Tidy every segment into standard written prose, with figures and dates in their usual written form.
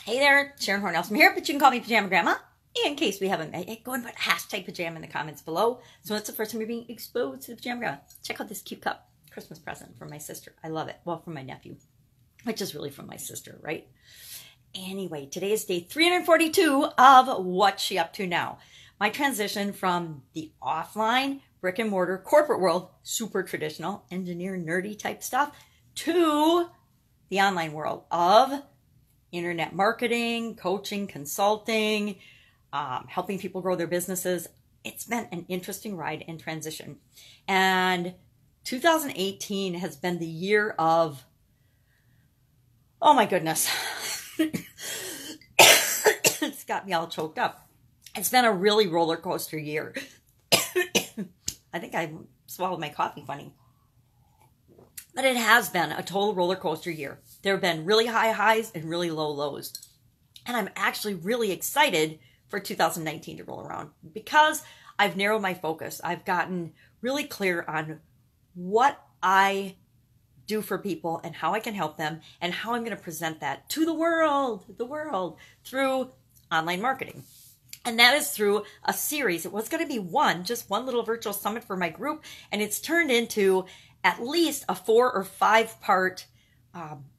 Hey there, Sharon Horne-Ellstrom here, but you can call me Pajama Grandma. In case we haven't met yet, go and put hashtag pajama in the comments below. So it's the first time you're being exposed to the Pajama Grandma. Check out this cute cup. Christmas present from my sister. I love it. Well, from my nephew, which is really from my sister, right? Anyway, today is day 342 of What's She Up To Now. My transition from the offline, brick and mortar, corporate world, super traditional, engineer, nerdy type stuff, to the online world of internet marketing, coaching, consulting, helping people grow their businesses. It's been an interesting ride and transition. And 2018 has been the year of, oh my goodness, it's got me all choked up. It's been a really roller coaster year. I think I swallowed my coffee funny. But it has been a total roller coaster year. There have been really high highs and really low lows. And I'm actually really excited for 2019 to roll around because I've narrowed my focus. I've gotten really clear on what I do for people and how I can help them and how I'm going to present that to the world through online marketing. And that is through a series. It was going to be just one little virtual summit for my group, and it's turned into at least a 4 or 5 part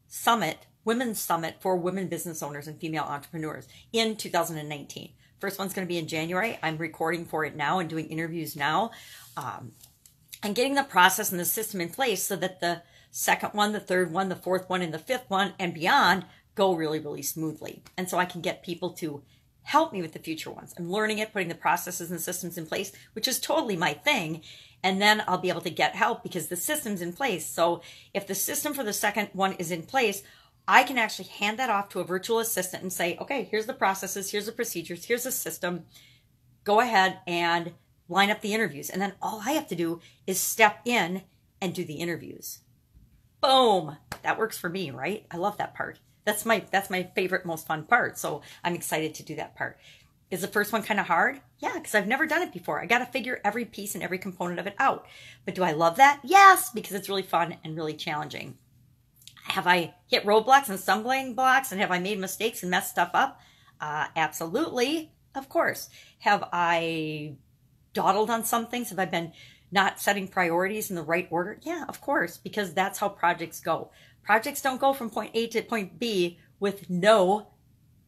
summit, women's summit for women business owners and female entrepreneurs in 2019. First one's going to be in January. I'm recording for it now and doing interviews now, and getting the process and the system in place so that the second one, the third one, the fourth one, and the fifth one and beyond go really, really smoothly. And so I can get people to help me with the future ones. I'm learning it, putting the processes and systems in place, which is totally my thing. And then I'll be able to get help because the system's in place. So if the system for the second one is in place, I can actually hand that off to a virtual assistant and say, okay, here's the processes, here's the procedures, here's the system. Go ahead and line up the interviews. And then all I have to do is step in and do the interviews. Boom. That works for me, right? I love that part. That's my favorite, most fun part. So I'm excited to do that part. Is the first one kind of hard? Yeah, because I've never done it before. I got to figure every piece and every component of it out. But do I love that? Yes, because it's really fun and really challenging. Have I hit roadblocks and stumbling blocks, and have I made mistakes and messed stuff up? Absolutely, of course. Have I dawdled on some things? Have I been not setting priorities in the right order? Yeah, of course, because that's how projects go. Projects don't go from point A to point B with no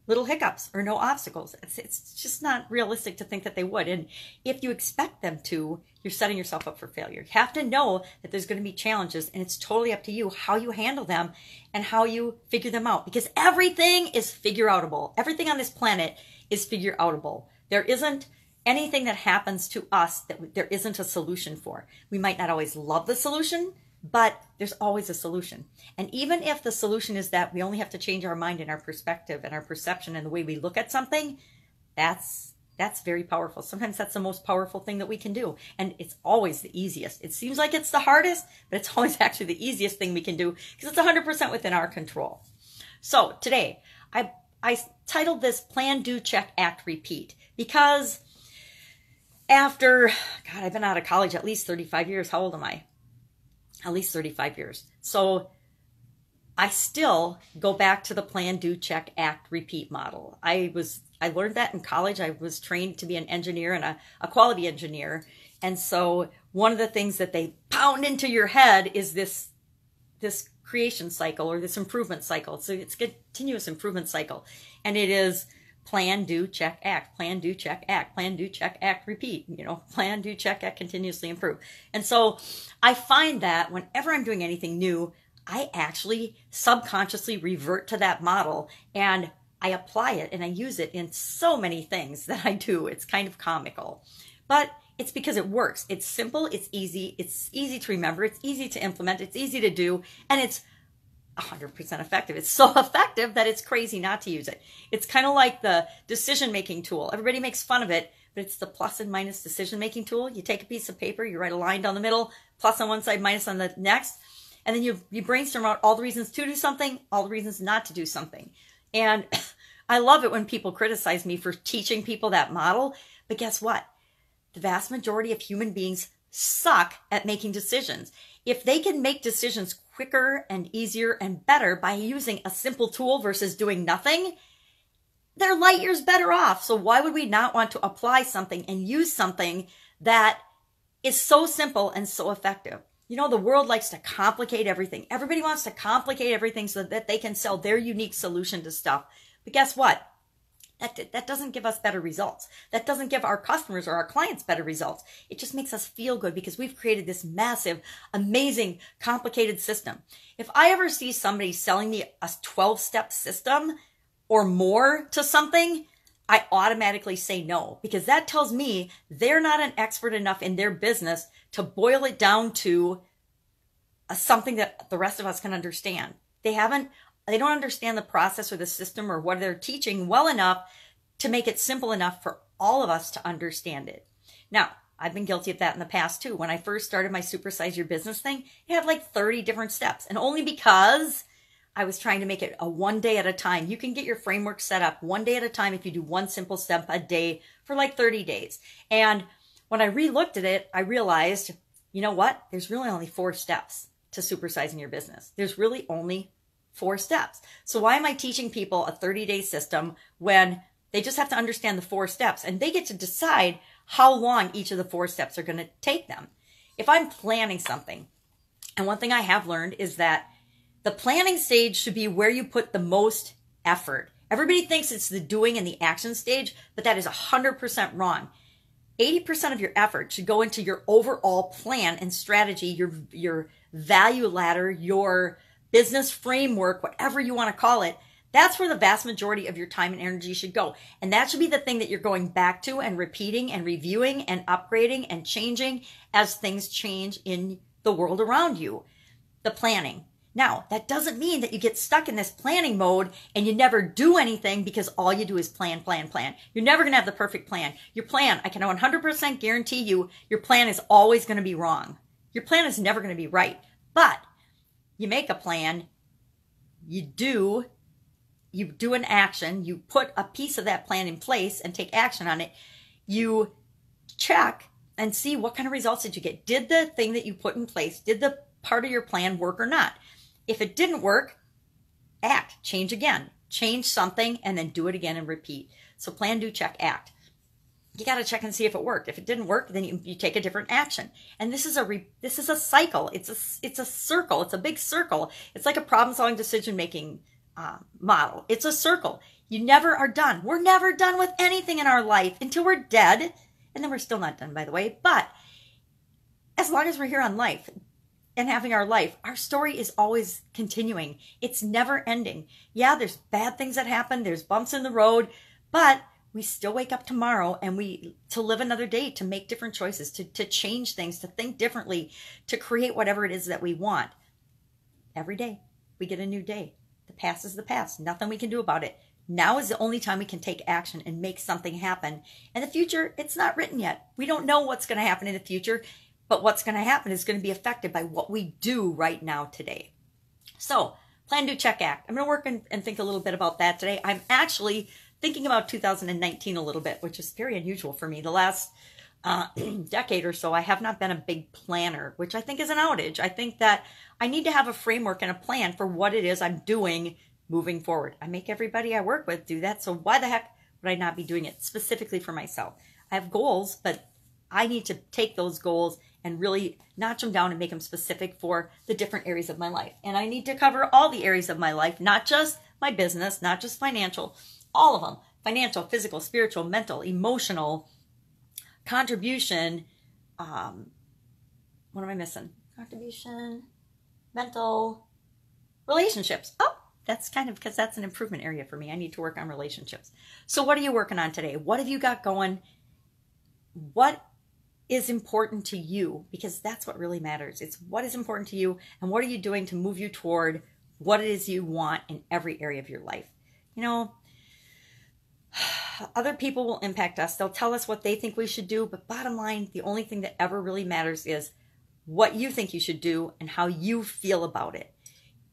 little hiccups or no obstacles. It's just not realistic to think that they would. And if you expect them to, you're setting yourself up for failure. You have to know that there's going to be challenges, and it's totally up to you how you handle them and how you figure them out, because everything is figure-outable. Everything on this planet is figure-outable. There isn't anything that happens to us that there isn't a solution for. We might not always love the solution, but there's always a solution. And even if the solution is that we only have to change our mind and our perspective and our perception and the way we look at something, that's very powerful. Sometimes that's the most powerful thing that we can do. And it's always the easiest. It seems like it's the hardest, but it's always actually the easiest thing we can do because it's 100% within our control. So today, I titled this Plan, Do, Check, Act, Repeat, because after, God, I've been out of college at least 35 years. How old am I? At least 35 years. So I still go back to the plan, do, check, act, repeat model. I learned that in college. I was trained to be an engineer and a quality engineer. And so one of the things that they pound into your head is this creation cycle or this improvement cycle. So it's a continuous improvement cycle. And it is plan, do, check, act, plan, do, check, act, plan, do, check, act, repeat, plan, do, check, act, continuously improve. And so I find that whenever I'm doing anything new, I actually subconsciously revert to that model and I apply it and I use it in so many things that I do. It's kind of comical, but it's because it works. It's simple. It's easy to remember. It's easy to implement. It's easy to do. And it's 100% effective. It's so effective that it's crazy not to use it. It's kind of like the decision-making tool. Everybody makes fun of it, but it's the plus and minus decision-making tool. You take a piece of paper, you write a line down the middle, plus on one side, minus on the next, and then you brainstorm out all the reasons to do something, all the reasons not to do something. And I love it when people criticize me for teaching people that model, but guess what? The vast majority of human beings suck at making decisions. If they can make decisions quicker and easier and better by using a simple tool versus doing nothing, they're light years better off. So why would we not want to apply something and use something that is so simple and so effective? You know, the world likes to complicate everything. Everybody wants to complicate everything so that they can sell their unique solution to stuff. But guess what? That doesn't give us better results. That doesn't give our customers or our clients better results. It just makes us feel good because we've created this massive, amazing, complicated system. If I ever see somebody selling me a 12-step system or more to something, I automatically say no, because that tells me they're not an expert enough in their business to boil it down to something that the rest of us can understand. They don't understand the process or the system or what they're teaching well enough to make it simple enough for all of us to understand it. Now, I've been guilty of that in the past too. When I first started my Supersize Your Business thing, it had like 30 different steps, and only because I was trying to make it a one day at a time. You can get your framework set up one day at a time if you do one simple step a day for like 30 days. And when I re-looked at it, I realized, you know what? There's really only 4 steps to supersizing your business. There's really only 4 steps. So why am I teaching people a 30-day system when they just have to understand the 4 steps and they get to decide how long each of the 4 steps are going to take them? If I'm planning something, and one thing I have learned is that the planning stage should be where you put the most effort. Everybody thinks it's the doing and the action stage, but that is 100% wrong. 80% of your effort should go into your overall plan and strategy, your value ladder, your business framework, whatever you want to call it. That's where the vast majority of your time and energy should go. And that should be the thing that you're going back to and repeating and reviewing and upgrading and changing as things change in the world around you. The planning. Now, that doesn't mean that you get stuck in this planning mode and you never do anything because all you do is plan, plan, plan. You're never going to have the perfect plan. Your plan, I can 100% guarantee you, your plan is always going to be wrong. Your plan is never going to be right. But you make a plan, you do an action, you put a piece of that plan in place and take action on it. You check and see what kind of results did you get. Did the thing that you put in place, did the part of your plan work or not? If it didn't work, act, change again, change something, and then do it again and repeat. So plan, do, check, act. You got to check and see if it worked. If it didn't work, then you take a different action. And this is a cycle. It's a circle. It's a big circle. It's like a problem-solving decision-making model. It's a circle. You never are done. We're never done with anything in our life until we're dead. And then we're still not done, by the way. But as long as we're here on life, and having our life, our story is always continuing. It's never ending. Yeah, there's bad things that happen. There's bumps in the road, but we still wake up tomorrow and to live another day, to make different choices, to change things, to think differently, to create whatever it is that we want. Every day we get a new day. The past is the past. Nothing we can do about it. Now is the only time we can take action and make something happen. And the future, it's not written yet. We don't know what's going to happen in the future. But what's going to happen is going to be affected by what we do right now today. So, plan, do, check, act. I'm going to work and think a little bit about that today. I'm actually thinking about 2019 a little bit, which is very unusual for me. The last decade or so, I have not been a big planner, which I think is an outage. I think that I need to have a framework and a plan for what it is I'm doing moving forward. I make everybody I work with do that, so why the heck would I not be doing it specifically for myself? I have goals, but I need to take those goals and really notch them down and make them specific for the different areas of my life. And I need to cover all the areas of my life, not just my business, not just financial, all of them. Financial, physical, spiritual, mental, emotional, contribution. What am I missing? Contribution, mental, relationships. Oh, that's kind of because that's an improvement area for me. I need to work on relationships. So what are you working on today? What have you got going? What is important to you? Because that's what really matters. It's what is important to you and what are you doing to move you toward what it is you want in every area of your life. You know, other people will impact us. They'll tell us what they think we should do. But bottom line, the only thing that ever really matters is what you think you should do and how you feel about it.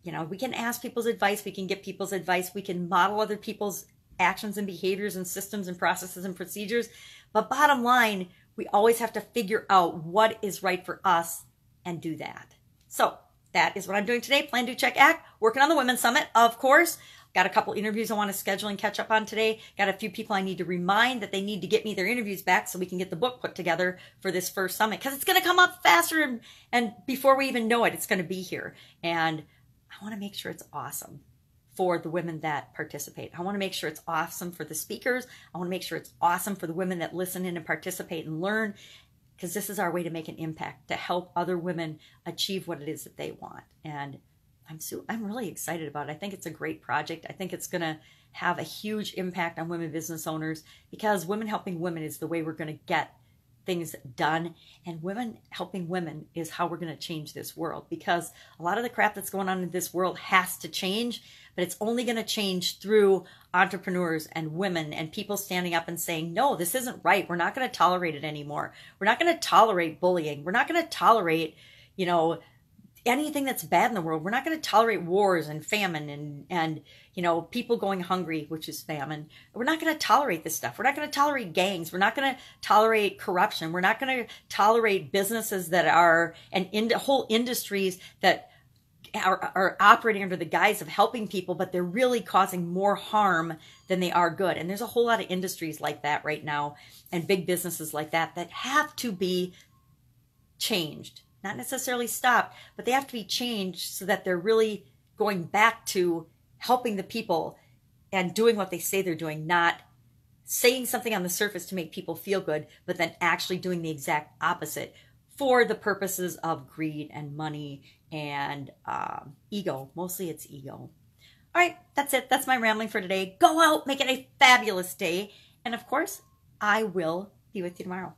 You know, we can ask people's advice. We can get people's advice. We can model other people's actions and behaviors and systems and processes and procedures. But bottom line, we always have to figure out what is right for us and do that. So that is what I'm doing today. Plan, do, check, act. Working on the Women's Summit, of course. Got a couple interviews I want to schedule and catch up on today. Got a few people I need to remind that they need to get me their interviews back so we can get the book put together for this first summit, because it's going to come up faster, and before we even know it, it's going to be here. And I want to make sure it's awesome for the women that participate. I want to make sure it's awesome for the speakers. I want to make sure it's awesome for the women that listen in and participate and learn, because this is our way to make an impact, to help other women achieve what it is that they want. And I'm really excited about it. I think it's a great project. I think it's going to have a huge impact on women business owners, because women helping women is the way we're going to get things done. And women helping women is how we're going to change this world, because a lot of the crap that's going on in this world has to change, but it's only going to change through entrepreneurs and women and people standing up and saying, no, this isn't right. We're not going to tolerate it anymore. We're not going to tolerate bullying. We're not going to tolerate, anything that's bad in the world. We're not going to tolerate wars and famine and people going hungry, which is famine. We're not going to tolerate this stuff. We're not going to tolerate gangs. We're not going to tolerate corruption. We're not going to tolerate businesses that are, and whole industries that are operating under the guise of helping people, but they're really causing more harm than they are good. And there's a whole lot of industries like that right now, and big businesses like that have to be changed. Not necessarily stopped, but they have to be changed so that they're really going back to helping the people and doing what they say they're doing, not saying something on the surface to make people feel good, but then actually doing the exact opposite for the purposes of greed and money and ego. Mostly it's ego. All right, that's it. That's my rambling for today. Go out, make it a fabulous day. And of course, I will be with you tomorrow.